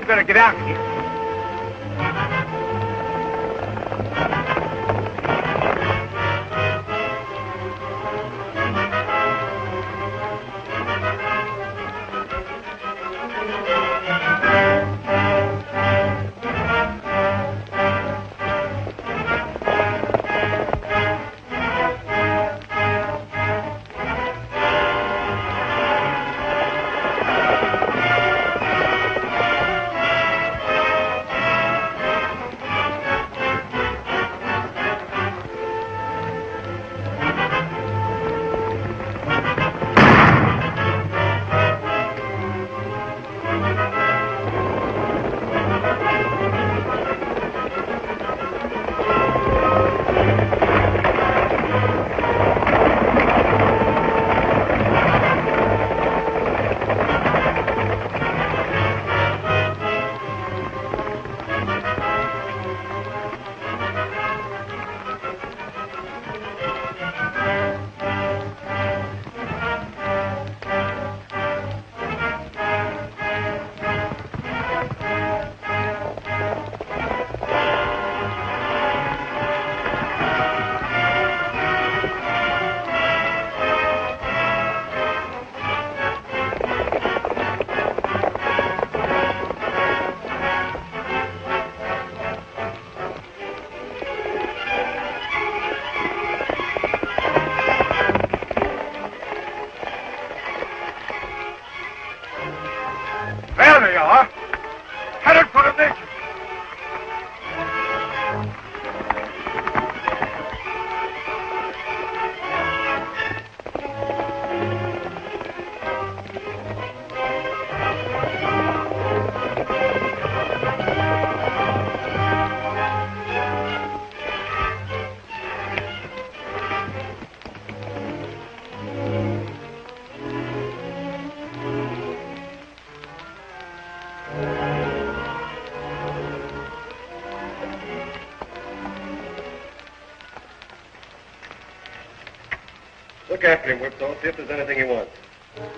better get out of here. There they are. Headed for the mission. Look after him, Whipsall. See if there's anything he wants.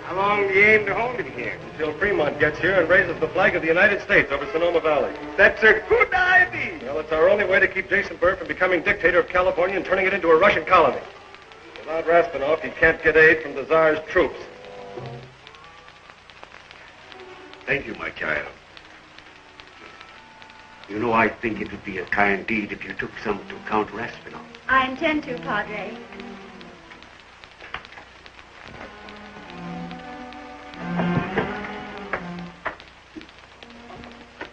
How long do you aim to hold him here? Until Fremont gets here and raises the flag of the United States over Sonoma Valley. That's a good idea. Well, it's our only way to keep Jason Burr from becoming dictator of California and turning it into a Russian colony. Without Raspinoff, he can't get aid from the Tsar's troops. Thank you, my child. You know, I think it would be a kind deed if you took some to Count Raspinoff. I intend to, Padre.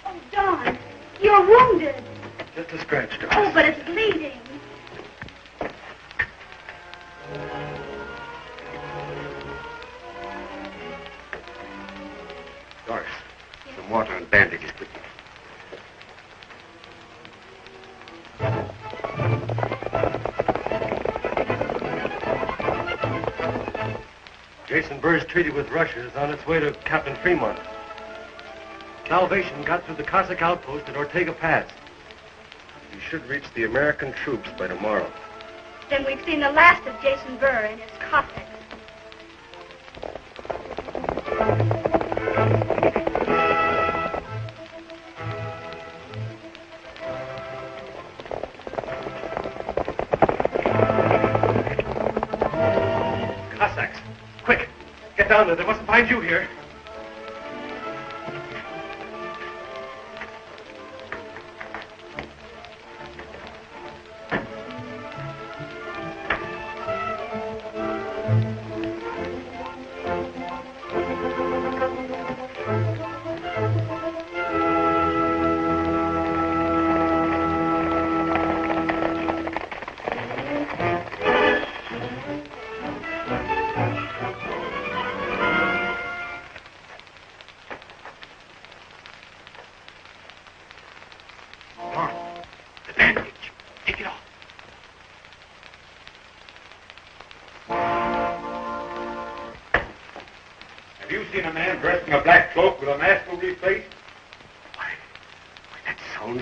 Oh, Don, you're wounded. Just a scratch, Doris. Oh, but it's bleeding. Doris, some water and bandages, quickly. Jason Burr's treaty with Russia is on its way to Captain Fremont. Salvation got through the Cossack outpost at Ortega Pass. He should reach the American troops by tomorrow. Then we've seen the last of Jason Burr and his Cossacks. Cossacks, quick, get down there. They mustn't find you here.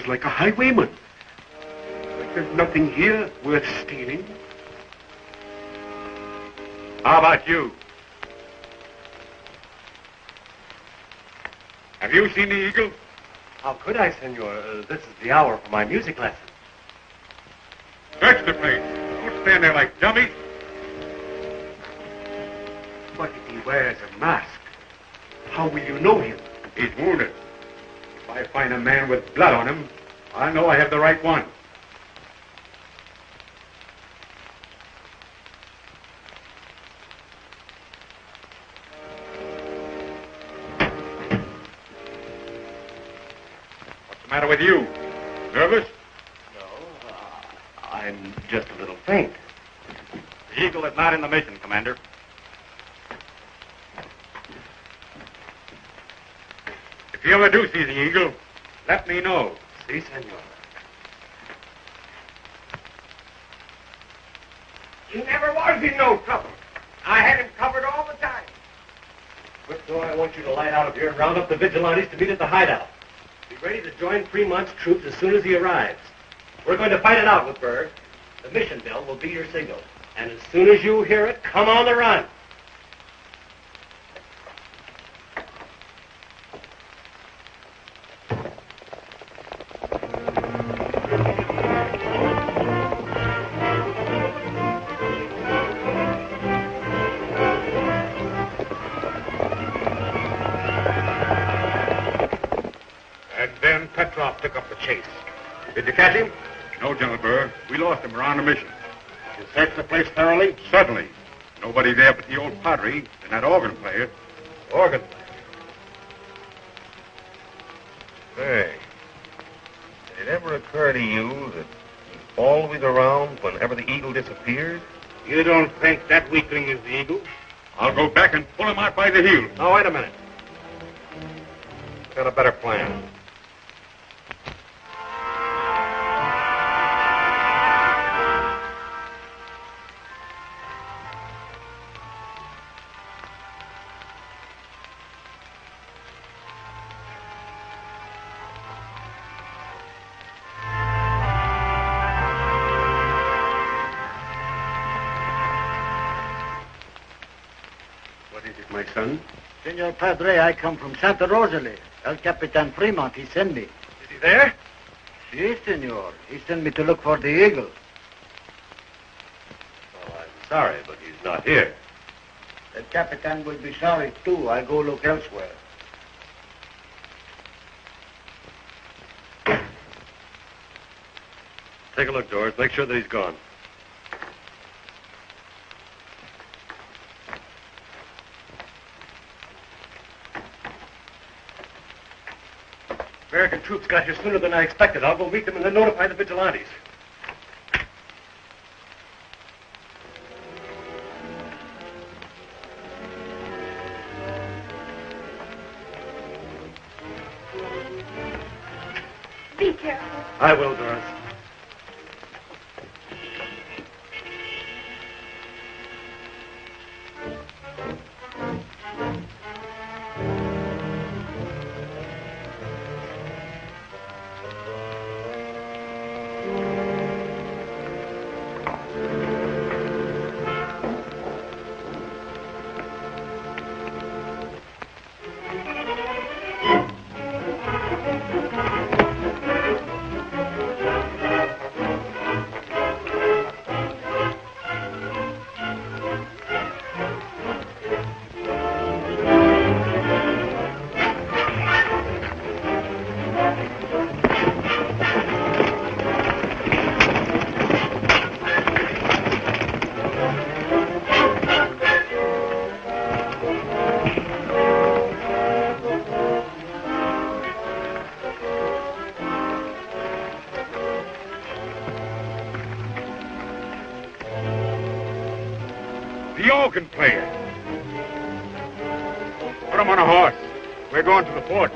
Like a highwayman. But there's nothing here worth stealing. How about you? Have you seen the eagle? How could I, senor? This is the hour for my music lesson. Search the place. Don't stand there like dummies. But if he wears a mask, how will you know him? He's wounded. If I find a man with blood on him, I'll know I have the right one. What's the matter with you? Nervous? No, I'm just a little faint. The Eagle is not in the mission, Commander. If you ever do see the Eagle, let me know. Si, senor. He never was in no trouble. I had him covered all the time. Quick, though, I want you to light out of here and round up the vigilantes to meet at the hideout. Be ready to join Fremont's troops as soon as he arrives. We're going to fight it out with Burr. The mission bell will be your signal. And as soon as you hear it, come on the run. Took up the chase. Did you catch him? No, General Burr. We lost him. We're on a mission. You searched the place thoroughly? Certainly. Nobody there but the old padre and that organ player. Organ. Say, did it ever occur to you that he's always around whenever the eagle disappears? You don't think that weakling is the Eagle? I'll go back and pull him out by the heels. Now, wait a minute. Got a better plan. My son? Senor Padre, I come from Santa Rosalie. El Capitan Fremont, he sent me. Is he there? Si, senor. He sent me to look for the Eagle. Well, I'm sorry, but he's not here. El Capitan will be sorry, too. I go look elsewhere. Take a look, Doris. Make sure that he's gone. American troops got here sooner than I expected. I'll go meet them and then notify the vigilantes. Be careful. I will, Doris. The organ player. Put him on a horse. We're going to the fort.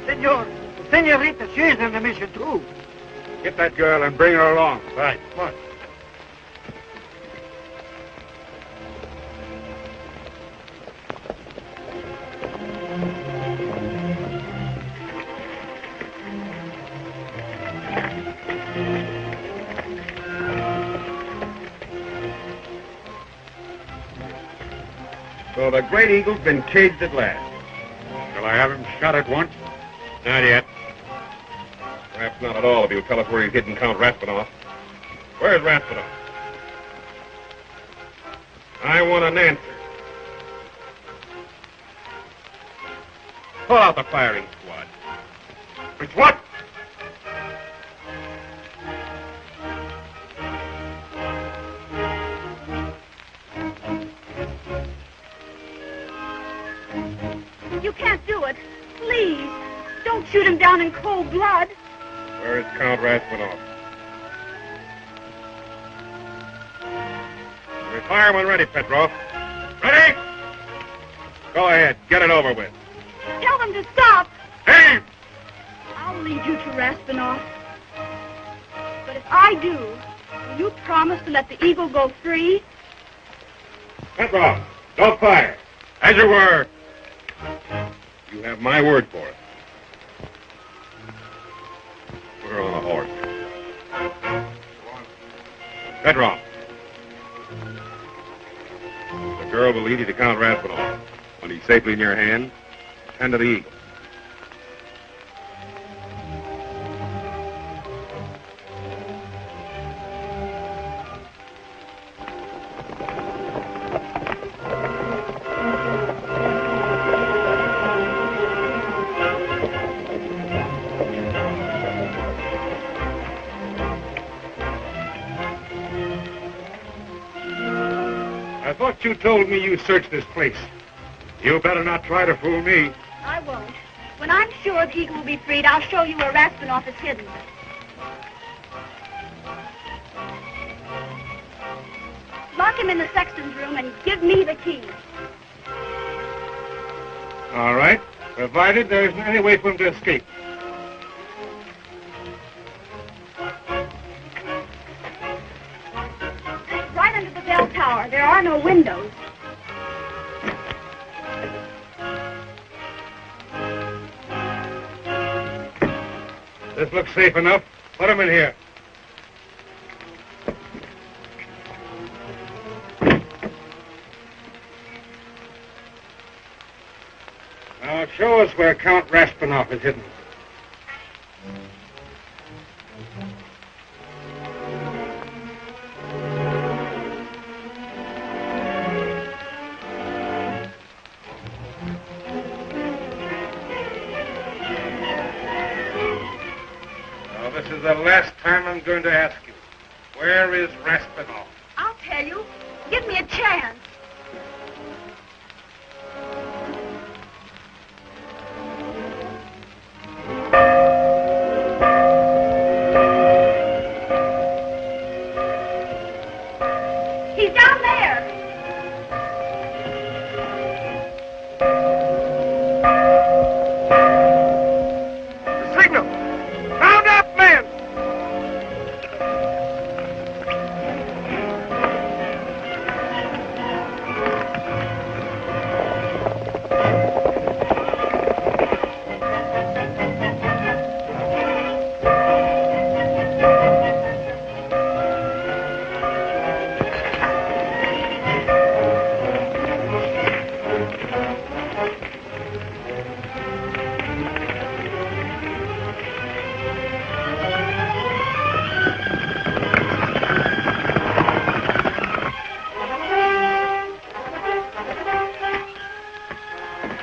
Senor, Senorita, she's in the mission, too. Get that girl and bring her along. Right. Come on. So the Great Eagle's been caged at last. Shall I have him shot at once? Not yet. Perhaps not at all if you'll tell us where he's hidden Count Raspinoff. Where's Raspinoff? I want an answer. Pull out the firing squad. It's what? You can't do it. Please, don't shoot him down in cold blood. Where is Count Raspinoff? Fire when ready, Petrov. Ready? Go ahead. Get it over with. Tell them to stop. Aim! I'll lead you to Raspinoff. But if I do, will you promise to let the eagle go free? Petrov, don't fire. As you were. You have my word for it. Put her on a horse. Petrov. The girl will lead you to Count Raspinoff. When he's safely in your hand, tend to the eagle. I thought you told me you searched this place. You better not try to fool me. I won't. When I'm sure the eagle will be freed, I'll show you where Raspinoff is hidden. Lock him in the sexton's room and give me the key. All right, provided there isn't any way for him to escape. Right under the bell tower. There are no windows. This looks safe enough. Put him in here. Now, show us where Count Raspinoff is hidden. Now, this is the last time I'm going to ask you. Where is Raspinoff? I'll tell you. Give me a chance. He's down there. The signal! Round up, men!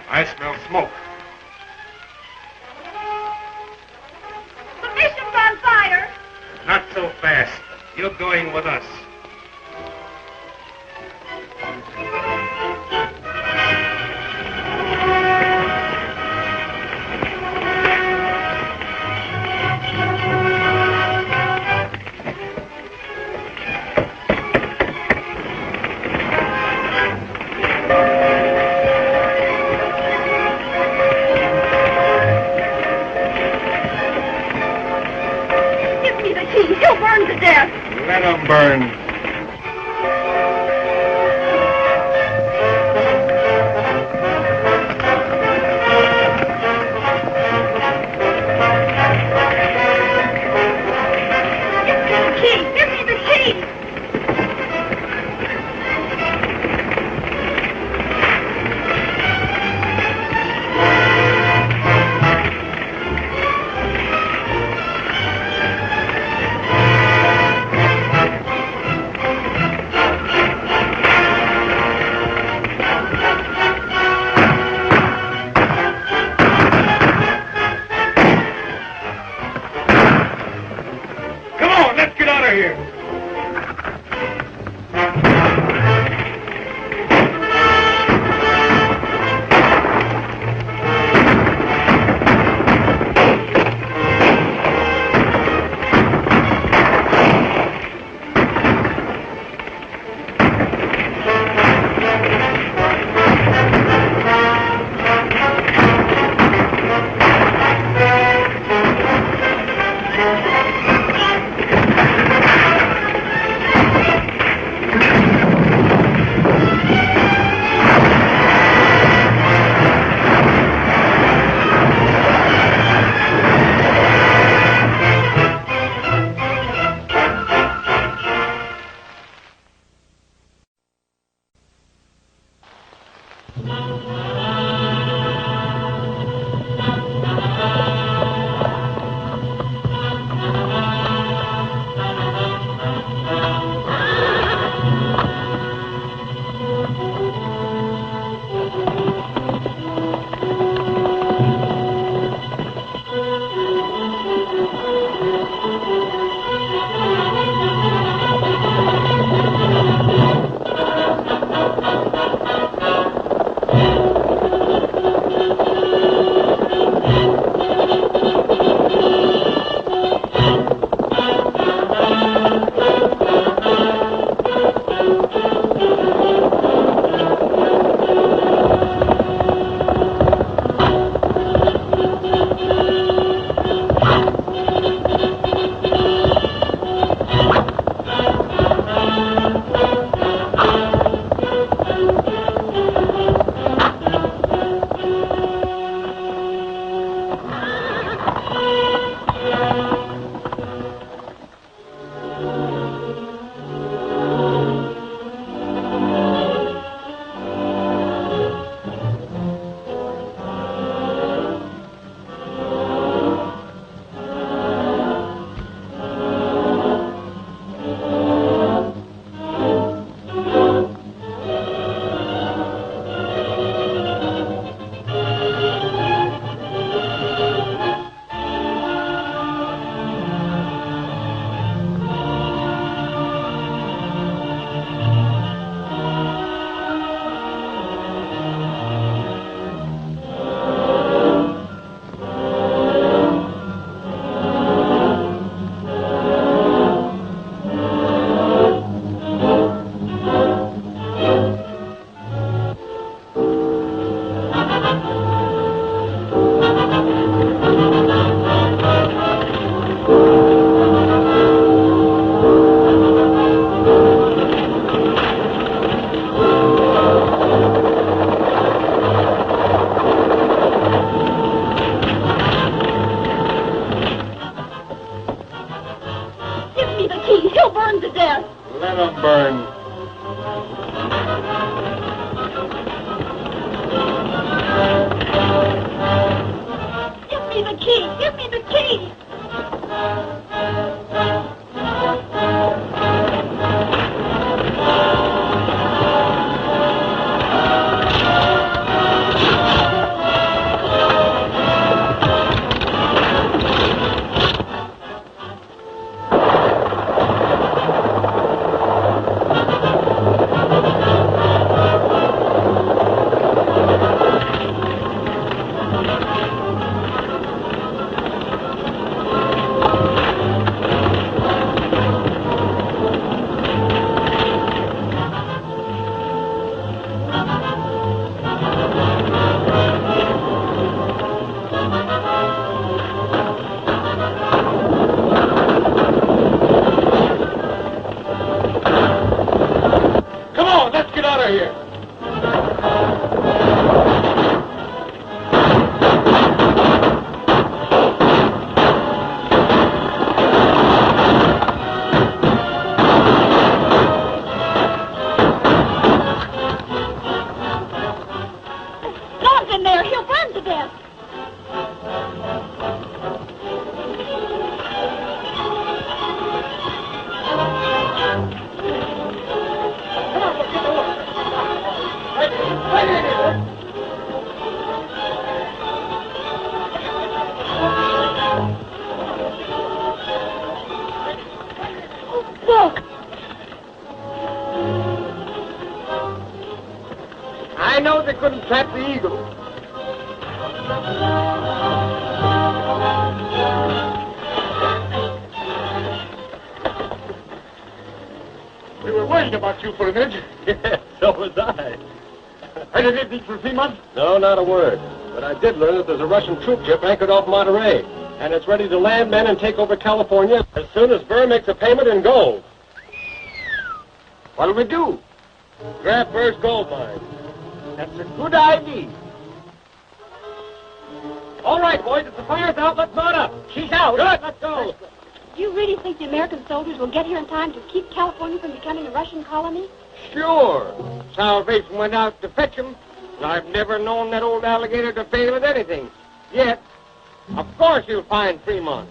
I smell smoke. The mission's on fire. Not so fast. You're going with us. Give me the key. He'll burn to death. Let him burn. Give me the key. Give me the key. burn. Give me the key! Give me the key! I know they couldn't trap the eagle. We were worried about you for a minute. Yeah, so was I. Heard anything from Fremont? No, not a word. But I did learn that there's a Russian troop ship anchored off Monterey, and it's ready to land men and take over California as soon as Burr makes a payment in gold. What'll we do? Grab Burr's gold mine. That's a good idea. All right, boys, if the fire's out, let's mount up. She's out. Good, let's go. Do you really think the American soldiers will get here in time to keep California from becoming a Russian colony? Sure. Salvation went out to fetch him. And I've never known that old alligator to fail at anything. Yet, of course you'll find Fremont.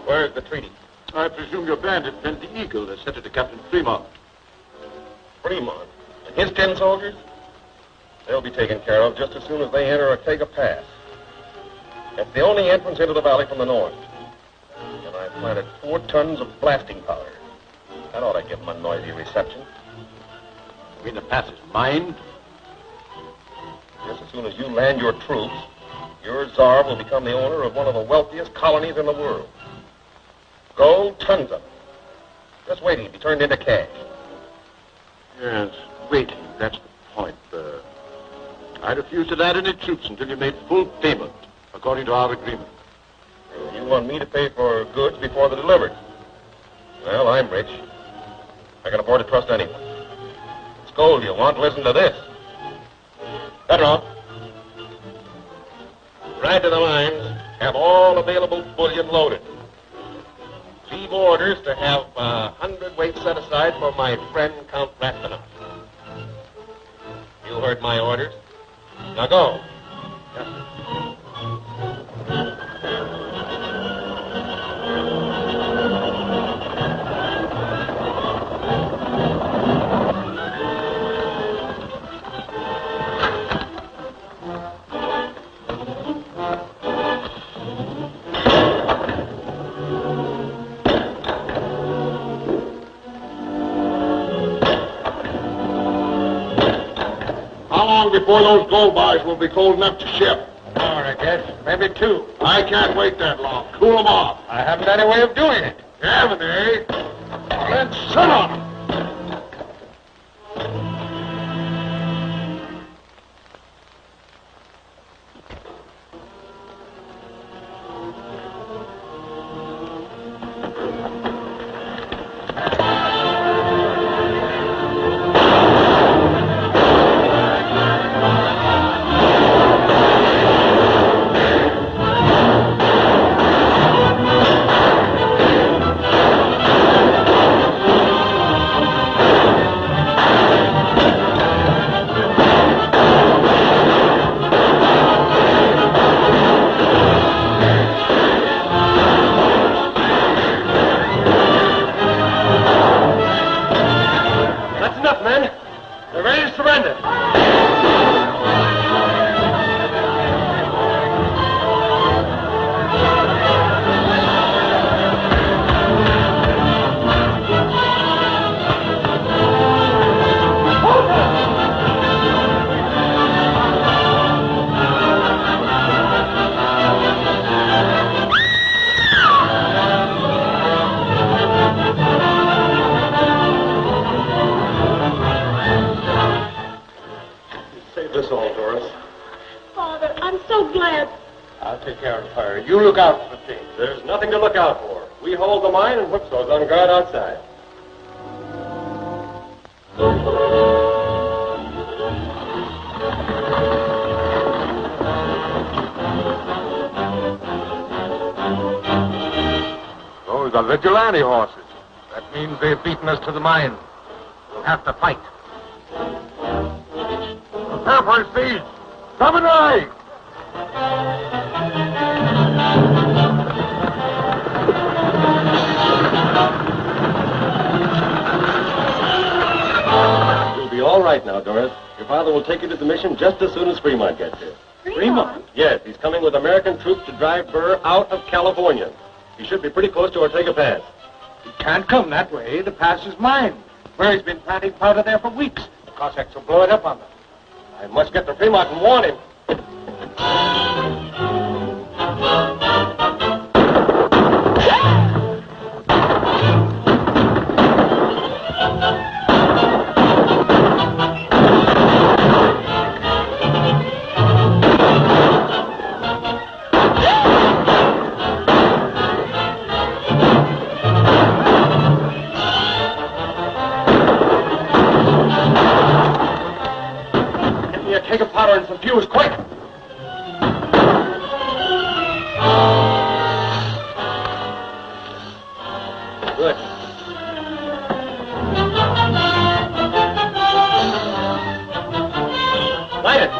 Where's the treaty? I presume your bandit sent the Eagle that sent it to Captain Fremont. Fremont? And his 10 soldiers? They'll be taken care of just as soon as they enter Ortega Pass. It's the only entrance into the valley from the north. And I've planted 4 tons of blasting powder. That ought to give them a noisy reception. You mean the pass is mine? Just as soon as you land your troops, your czar will become the owner of one of the wealthiest colonies in the world. Gold, tons of it. Just waiting to be turned into cash. Yes, waiting. That's the point, Burr. I refuse to land any troops until you made full payment, according to our agreement. You want me to pay for goods before they're delivered? Well, I'm rich. I can afford to trust anyone. It's gold you want. Listen to this. Better off. Ride to the mines. Have all available bullion loaded. Leave orders to have 100 weight set aside for my friend Count Raspinoff. You heard my orders. Now go. Yes, Before those gold bars will be cold enough to ship. An hour, I guess. Maybe 2. I can't wait that long. Cool them off. I haven't any way of doing it. You haven't, eh? Well, then sit on 'em. fire. You look out for the thing. There's nothing to look out for. We hold the mine and whip those on guard outside. Those are vigilante horses. That means they've beaten us to the mine. We'll have to fight. Prepare for his feet. Come and ride! You'll be all right now, Doris. Your father will take you to the mission just as soon as Fremont gets here. Fremont? Yes, he's coming with American troops to drive Burr out of California. He should be pretty close to Ortega Pass. He can't come that way. The pass is mine. Burr's been planting powder there for weeks. The Cossacks will blow it up on them. I must get to Fremont and warn him. Take a powder and some fuse, quick! Good. Light it!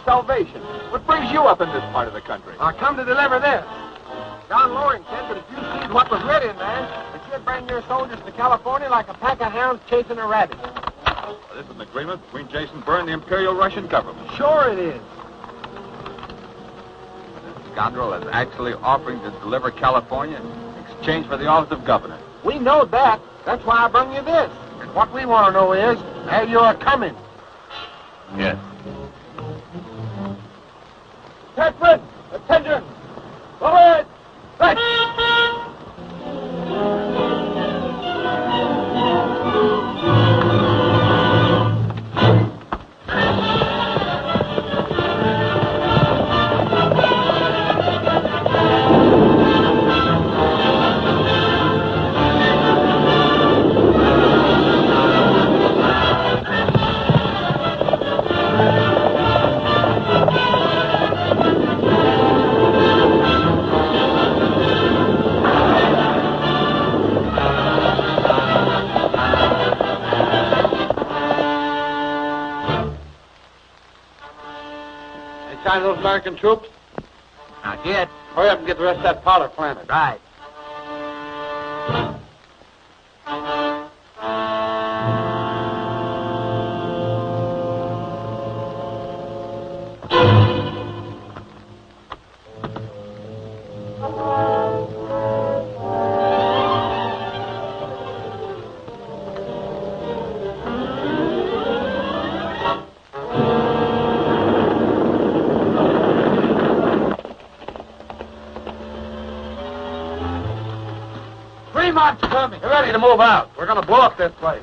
Salvation. What brings you up in this part of the country? I come to deliver this. John Loring said that if you see what was written there, that you'd bring your soldiers to California like a pack of hounds chasing a rabbit. Well, this is an agreement between Jason Burr and the Imperial Russian government. Sure it is. This scoundrel is actually offering to deliver California in exchange for the office of governor. We know that. That's why I bring you this. What we want to know is, how you're coming. Yes. Catherine! Attention! Forward! Right! Sign those American troops? Not yet. Hurry up and get the rest of that powder planted. Right. Fremont's coming. Get ready to move out. We're going to blow up this place.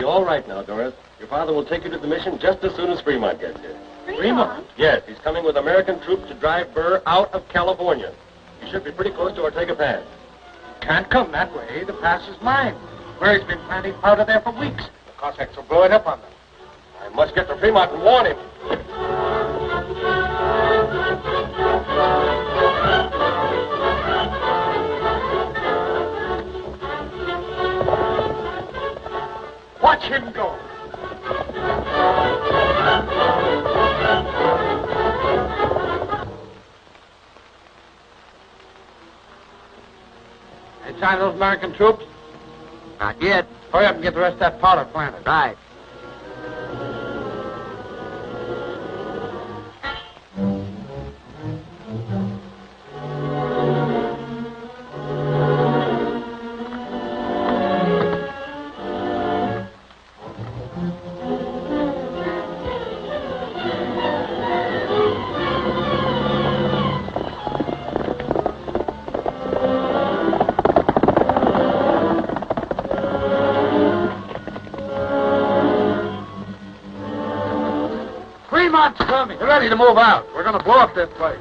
All right now, Doris. Your father will take you to the mission just as soon as Fremont gets here. Fremont? Yes, he's coming with American troops to drive Burr out of California. He should be pretty close to Ortega Pass. Can't come that way. The pass is mine. Burr's been planting powder there for weeks. The Cossacks will blow it up on them. I must get to Fremont and warn him. Watch him go. They sign those American troops? Not yet. Hurry up and get the rest of that powder planted. Right. What's coming? Get ready to move out. We're going to blow up this place.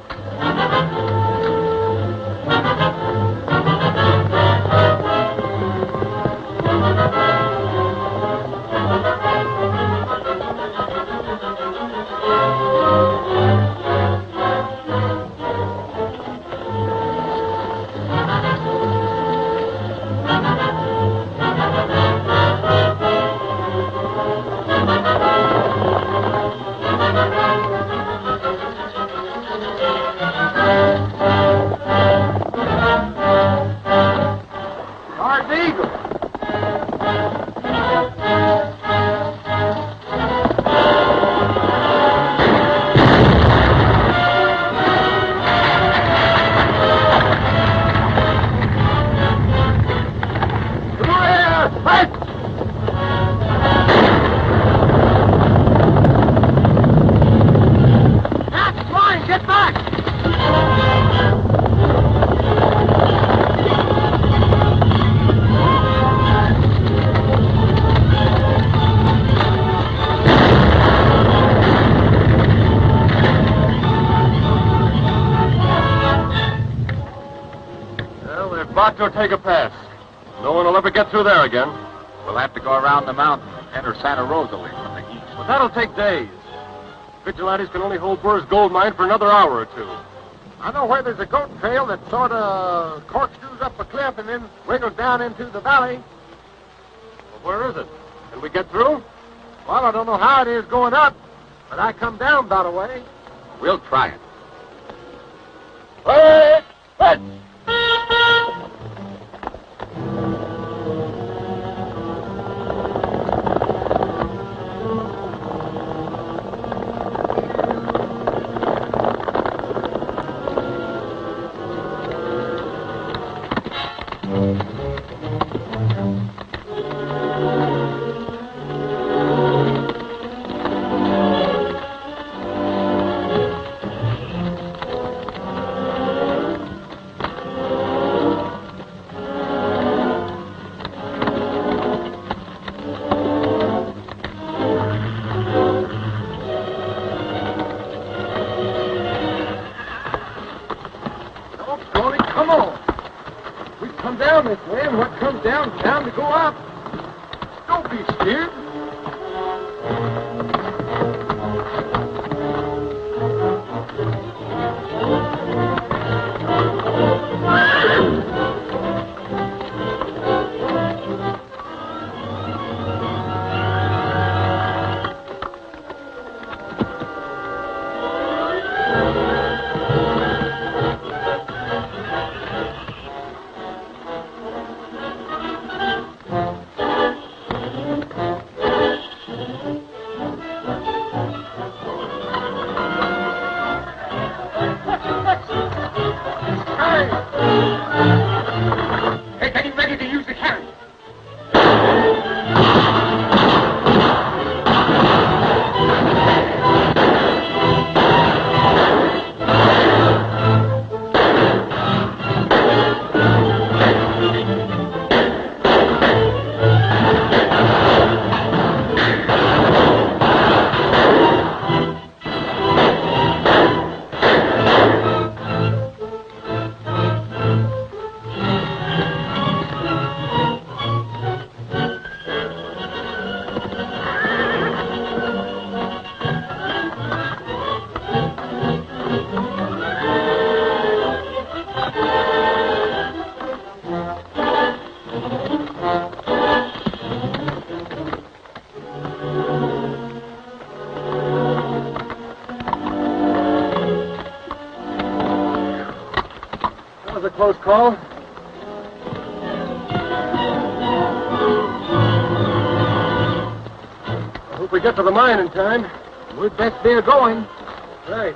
Ortega Pass. No one will ever get through there again. We'll have to go around the mountain and enter Santa Rosalie from the east. But that'll take days. Vigilantes can only hold Burr's gold mine for another hour or two. I know where there's a goat trail that sort of corkscrews up a cliff and then wiggles down into the valley. Well, where is it? Can we get through? Well, I don't know how it is going up, but I come down that way. We'll try it. Wait! Wait! Down to go up. Don't be scared. Close call. I hope we get to the mine in time. We'd best be going. Right.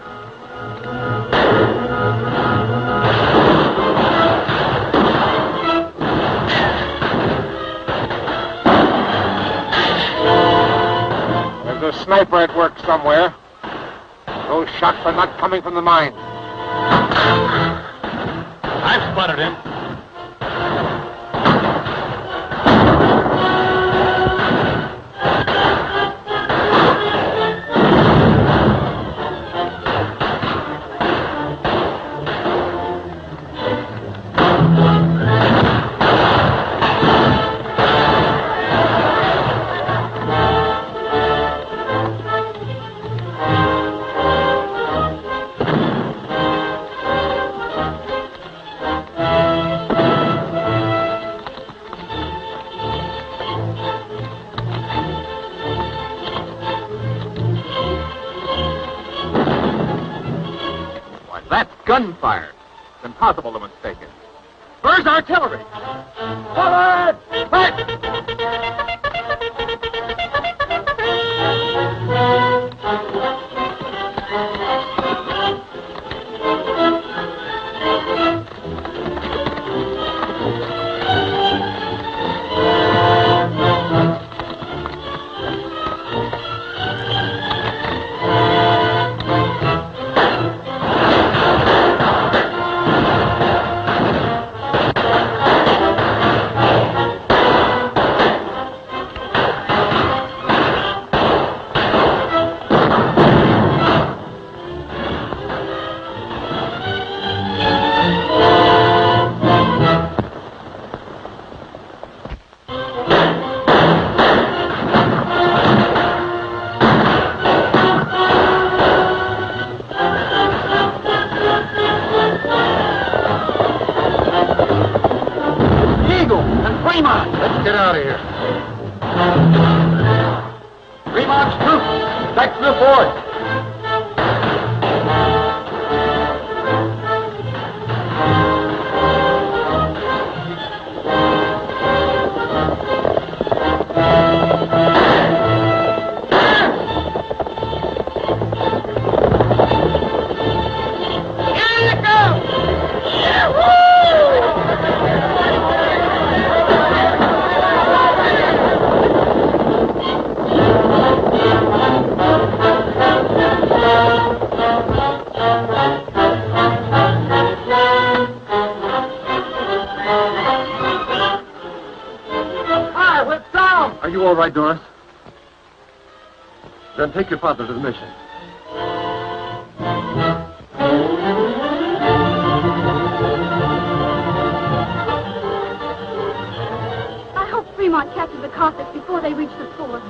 There's a sniper at work somewhere. Those shots are not coming from the mine. I've spotted him. gunfire. It's impossible to mistake it. Burr's artillery! Forward! Fight! Let's get out of here. Fremont's troops, back to the fort. All right, Doris? Then take your father to the mission. I hope Fremont catches the Cossacks before they reach the fort.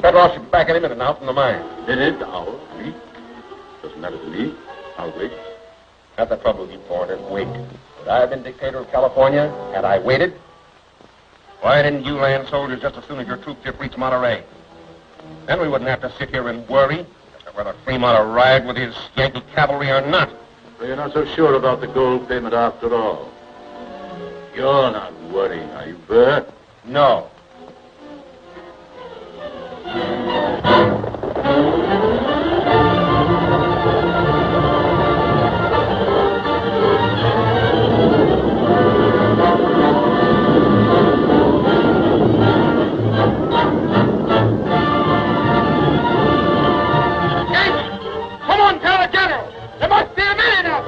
Pedro should be back any minute now from the mine. Minute, hour, week. Doesn't matter to me. I'll wait. That's the trouble with you foreigners. Wait. But I've been dictator of California, and I waited. Why didn't you land soldiers just as soon as your troops here reached Monterey? Then we wouldn't have to sit here and worry as to whether Fremont arrived with his Yankee cavalry or not. So you're not so sure about the gold payment after all? You're not worrying, are you, Burr? No. Come on, tell the general. There must be a man up.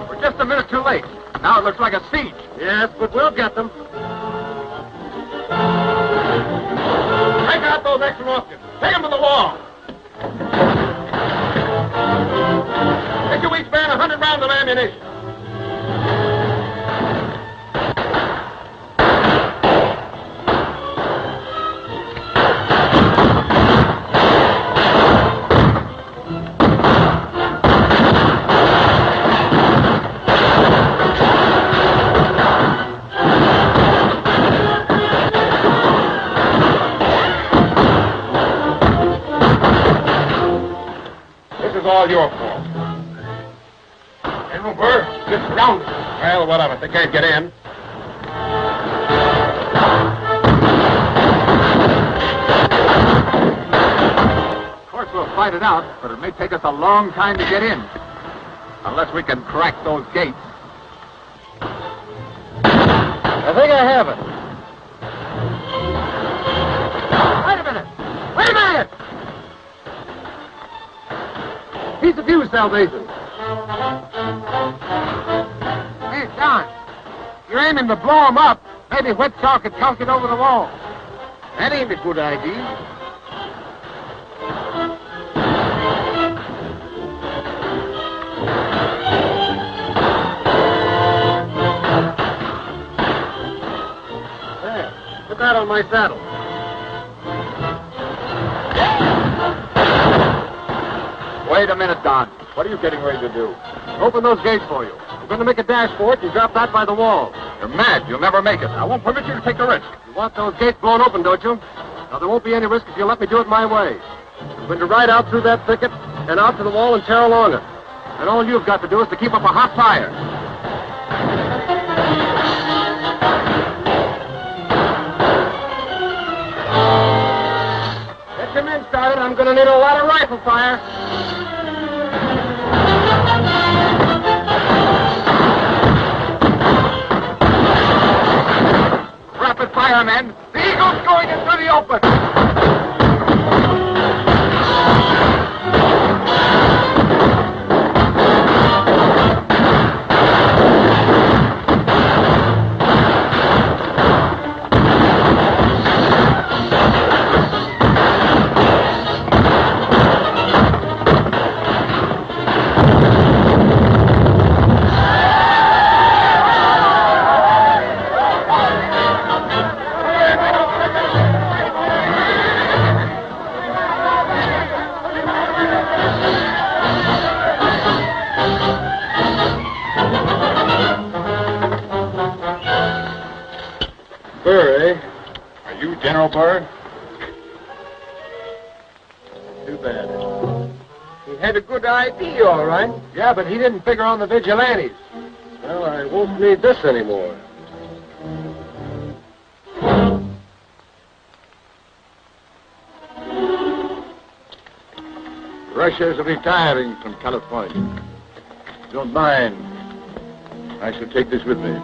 We're just a minute too late. Now it looks like a siege. Yes, but we'll get them. Take out those extra muskets. Take them to the wall. Get you each man 100 rounds of ammunition. This is all your fault. General Burr, just surrounded. Well, what of it? They can't get in. Of course, we'll fight it out, but it may take us a long time to get in. Unless we can crack those gates. I think I have it. Wait a minute. Wait a minute. Piece of fuse salvation. Hey, Don. You're aiming to blow him up. Maybe Whitsaw could toss it over the wall. That ain't a good idea. There. Put that on my saddle. Wait a minute, Don. What are you getting ready to do? Open those gates for you. I'm going to make a dash for it. You drop that by the wall. You're mad. You'll never make it. I won't permit you to take the risk. You want those gates blown open, don't you? Now, there won't be any risk if you let me do it my way. I'm going to ride out through that thicket and out to the wall and tear along it. And all you've got to do is to keep up a hot fire. Get your men started. I'm going to need a lot of rifle fire. Rapid fire, men. The Eagle's going into the open. Burr, eh? Are you General Burr? Too bad. He had a good idea, all right. Yeah, but he didn't figure on the vigilantes. Well, I won't need this anymore. Russia's retiring from California. Don't mind. I shall take this with me.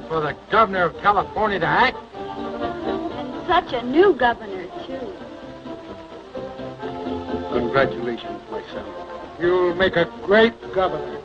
For the governor of California to act. And such a new governor, too. Congratulations, my son. You'll make a great governor.